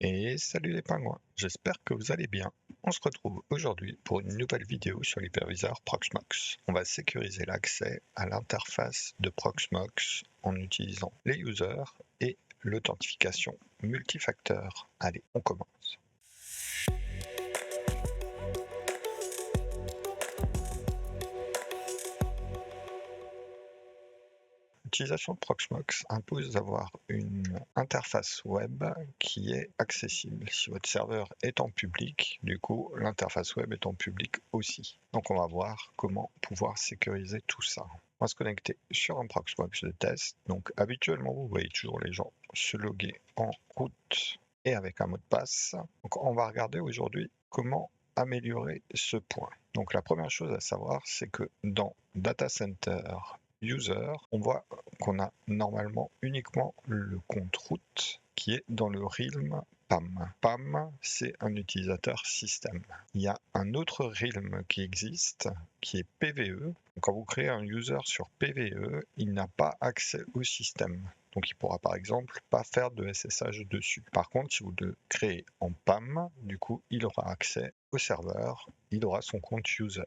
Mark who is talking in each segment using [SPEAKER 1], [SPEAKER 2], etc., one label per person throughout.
[SPEAKER 1] Et salut les pingouins, j'espère que vous allez bien. On se retrouve aujourd'hui pour une nouvelle vidéo sur l'hyperviseur Proxmox. On va sécuriser l'accès à l'interface de Proxmox en utilisant les users et l'authentification multifacteur. Allez, on commence. L'utilisation de Proxmox impose d'avoir une interface web qui est accessible. Si votre serveur est en public, du coup, l'interface web est en public aussi. Donc on va voir comment pouvoir sécuriser tout ça. On va se connecter sur un Proxmox de test. Donc habituellement, vous voyez toujours les gens se loguer en route et avec un mot de passe. Donc on va regarder aujourd'hui comment améliorer ce point. Donc la première chose à savoir, c'est que dans Data Center User, on voit qu'on a normalement uniquement le compte route qui est dans le realm PAM. PAM, c'est un utilisateur système. Il y a un autre realm qui existe, qui est PVE. Quand vous créez un user sur PVE, il n'a pas accès au système. Donc il pourra par exemple pas faire de SSH dessus. Par contre, si vous le créez en PAM, du coup, il aura accès au serveur, il aura son compte user.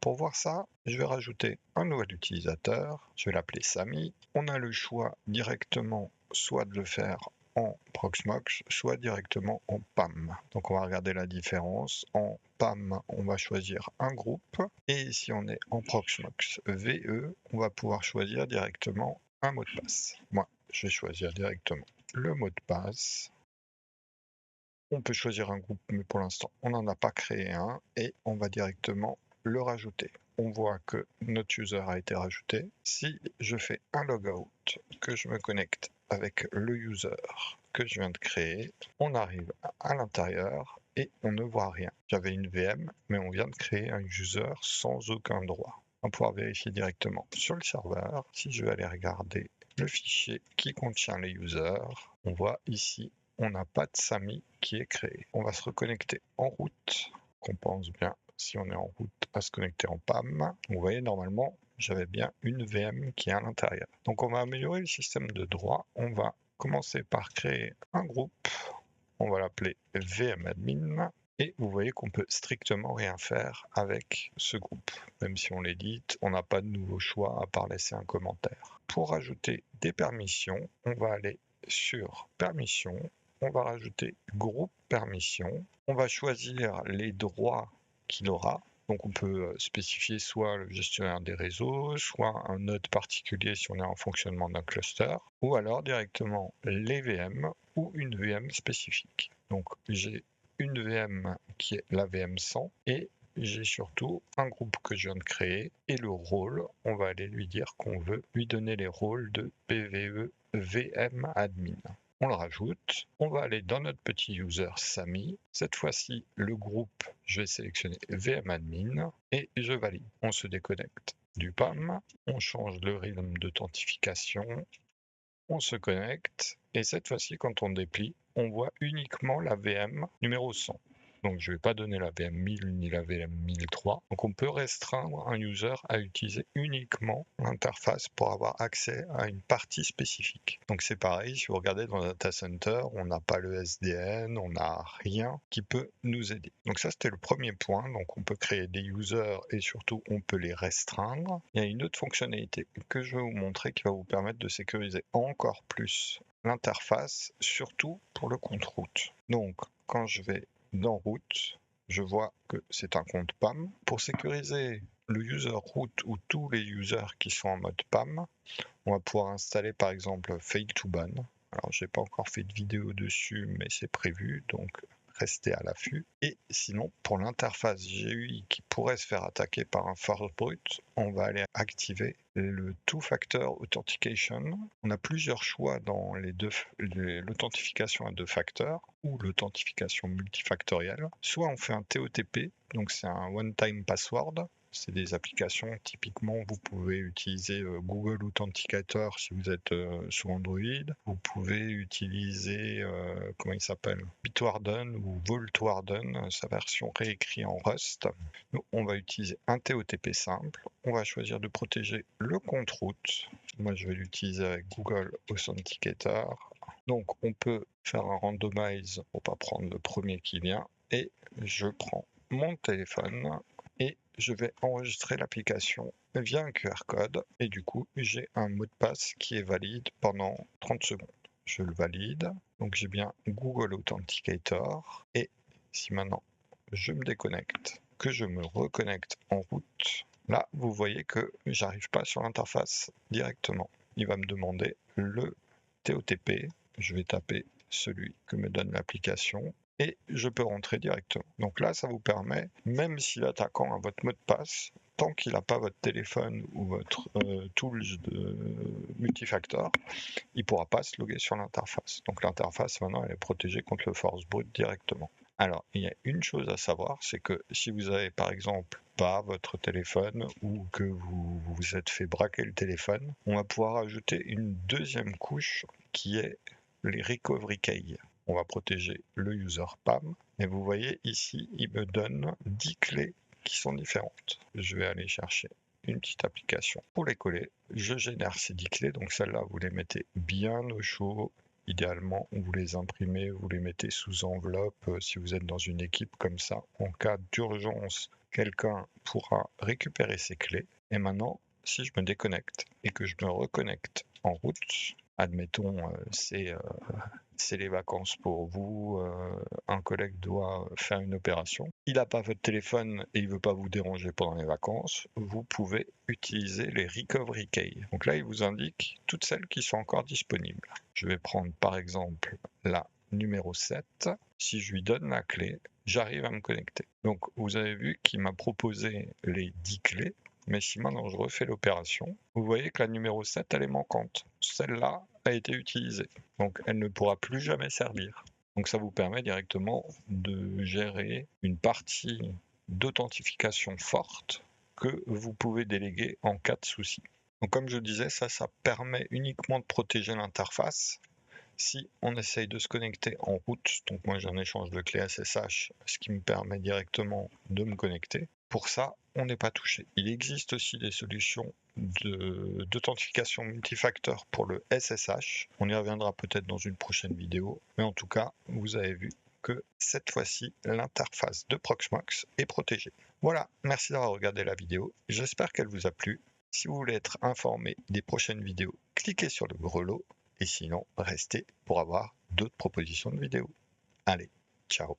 [SPEAKER 1] Pour voir ça, je vais rajouter un nouvel utilisateur, je vais l'appeler Samy. On a le choix directement soit de le faire en Proxmox, soit directement en PAM. Donc on va regarder la différence. En PAM, on va choisir un groupe, et si on est en Proxmox VE, on va pouvoir choisir directement un mot de passe. Moi, je vais choisir directement le mot de passe. On peut choisir un groupe, mais pour l'instant, on n'en a pas créé un, et on va directement le rajouter. On voit que notre user a été rajouté. Si je fais un logout, que je me connecte avec le user que je viens de créer, on arrive à l'intérieur et on ne voit rien. J'avais une VM, mais on vient de créer un user sans aucun droit. On va pouvoir vérifier directement sur le serveur. Si je vais aller regarder le fichier qui contient les users, on voit ici on n'a pas de Samy qui est créé. On va se reconnecter en route, qu'on pense bien, si on est en route, à se connecter en PAM. Vous voyez, normalement, j'avais bien une VM qui est à l'intérieur. Donc on va améliorer le système de droit. On va commencer par créer un groupe. On va l'appeler vmadmin. Et vous voyez qu'on peut strictement rien faire avec ce groupe. Même si on l'édite, on n'a pas de nouveau choix à part laisser un commentaire. Pour ajouter des permissions, on va aller sur permissions. On va rajouter groupe permission. On va choisir les droits qu'il aura. Donc on peut spécifier soit le gestionnaire des réseaux, soit un node particulier si on est en fonctionnement d'un cluster, ou alors directement les VM ou une VM spécifique. Donc j'ai une VM qui est la VM 100 et j'ai surtout un groupe que je viens de créer et le rôle, on va aller lui dire qu'on veut lui donner les rôles de PVE VM admin. On le rajoute, on va aller dans notre petit user Samy. Cette fois-ci, le groupe, je vais sélectionner vmadmin et je valide. On se déconnecte du PAM, on change le realm d'authentification, on se connecte et cette fois-ci, quand on déplie, on voit uniquement la VM numéro 100. Donc je ne vais pas donner la VM 1000 ni la VM 1003. Donc on peut restreindre un user à utiliser uniquement l'interface pour avoir accès à une partie spécifique. Donc c'est pareil, si vous regardez dans Data Center, on n'a pas le SDN, on n'a rien qui peut nous aider. Donc ça c'était le premier point. Donc on peut créer des users et surtout on peut les restreindre. Il y a une autre fonctionnalité que je vais vous montrer qui va vous permettre de sécuriser encore plus l'interface, surtout pour le compte route. Donc quand je vais dans route, je vois que c'est un compte PAM. Pour sécuriser le user route ou tous les users qui sont en mode PAM, on va pouvoir installer par exemple fail to ban. Alors j'ai pas encore fait de vidéo dessus, mais c'est prévu, donc restez à l'affût. Et sinon, pour l'interface GUI qui pourrait se faire attaquer par un force brute, on va aller activer le two-factor authentication. On a plusieurs choix dans l'authentification à deux facteurs ou l'authentification multifactorielle. Soit on fait un TOTP, donc c'est un one-time password. C'est des applications, typiquement, vous pouvez utiliser Google Authenticator si vous êtes sous Android. Vous pouvez utiliser, comment il s'appelle, Bitwarden ou Vaultwarden, sa version réécrite en Rust. Nous, on va utiliser un TOTP simple. On va choisir de protéger le compte route. Moi, je vais l'utiliser avec Google Authenticator. Donc on peut faire un randomize pour pas prendre le premier qui vient, et je prends mon téléphone et je vais enregistrer l'application via un QR code, et du coup j'ai un mot de passe qui est valide pendant 30 secondes. Je le valide, donc j'ai bien Google Authenticator, et si maintenant je me déconnecte, que je me reconnecte en route, là vous voyez que j'arrive pas sur l'interface directement. Il va me demander le TOTP, je vais taper celui que me donne l'application et je peux rentrer directement. Donc là, ça vous permet, même si l'attaquant a votre mot de passe, tant qu'il n'a pas votre téléphone ou votre tools de multifactor, il ne pourra pas se loguer sur l'interface. Donc l'interface, maintenant, elle est protégée contre le force brute directement. Alors, il y a une chose à savoir, c'est que si vous avez par exemple pas votre téléphone ou que vous vous êtes fait braquer le téléphone, on va pouvoir ajouter une deuxième couche qui est les recovery keys. On va protéger le user PAM. Et vous voyez ici, il me donne 10 clés qui sont différentes. Je vais aller chercher une petite application pour les coller. Je génère ces 10 clés, donc celles-là, vous les mettez bien au chaud. Idéalement, vous les imprimez, vous les mettez sous enveloppe si vous êtes dans une équipe comme ça. En cas d'urgence, quelqu'un pourra récupérer ces clés. Et maintenant, si je me déconnecte et que je me reconnecte en route, admettons, c'est les vacances pour vous, un collègue doit faire une opération, il n'a pas votre téléphone et il ne veut pas vous déranger pendant les vacances, vous pouvez utiliser les Recovery Keys. Donc là, il vous indique toutes celles qui sont encore disponibles. Je vais prendre par exemple la numéro 7. Si je lui donne la clé, j'arrive à me connecter. Donc vous avez vu qu'il m'a proposé les 10 clés. Mais si maintenant je refais l'opération, vous voyez que la numéro 7, elle est manquante. Celle-là a été utilisée. Donc elle ne pourra plus jamais servir. Donc ça vous permet directement de gérer une partie d'authentification forte que vous pouvez déléguer en cas de souci. Donc comme je disais, ça permet uniquement de protéger l'interface. Si on essaye de se connecter en route, donc moi j'ai un échange de clés SSH, ce qui me permet directement de me connecter. Pour ça, on n'est pas touché. Il existe aussi des solutions d'authentification multifacteur pour le SSH. On y reviendra peut-être dans une prochaine vidéo, mais en tout cas, vous avez vu que cette fois-ci, l'interface de Proxmox est protégée. Voilà, merci d'avoir regardé la vidéo. J'espère qu'elle vous a plu. Si vous voulez être informé des prochaines vidéos, cliquez sur le grelot. Et sinon, restez pour avoir d'autres propositions de vidéos. Allez, ciao!